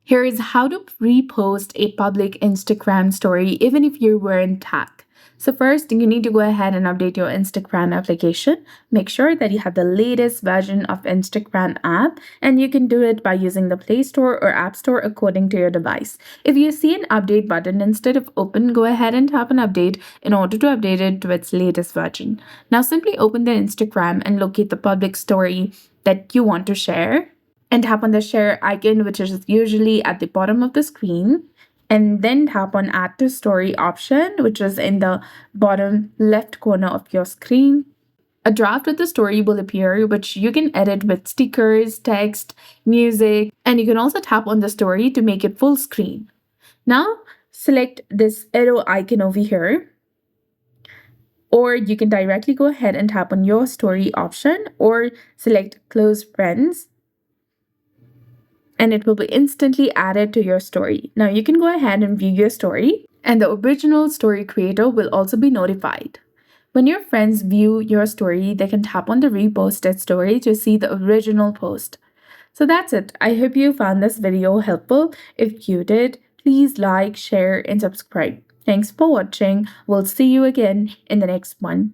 Here is how to repost a public Instagram story even if you weren't tagged. So first, you need to go ahead and update your Instagram application. Make sure that you have the latest version of Instagram app, and you can do it by using the Play Store or App Store according to your device. If you see an update button instead of open, go ahead and tap on update in order to update it to its latest version. Now simply open the Instagram and locate the public story that you want to share and tap on the share icon, which is usually at the bottom of the screen. And then tap on add to story option, which is in the bottom left corner of your screen. A draft of the story will appear, which you can edit with stickers, text, music, and you can also tap on the story to make it full screen. Now, select this arrow icon over here, or you can directly go ahead and tap on your story option or select close friends, and it will be instantly added to your story. Now you can go ahead and view your story, and the original story creator will also be notified. When your friends view your story, they can tap on the reposted story to see the original post. So that's it. I hope you found this video helpful. If you did, please like, share, and subscribe. Thanks for watching. We'll see you again in the next one.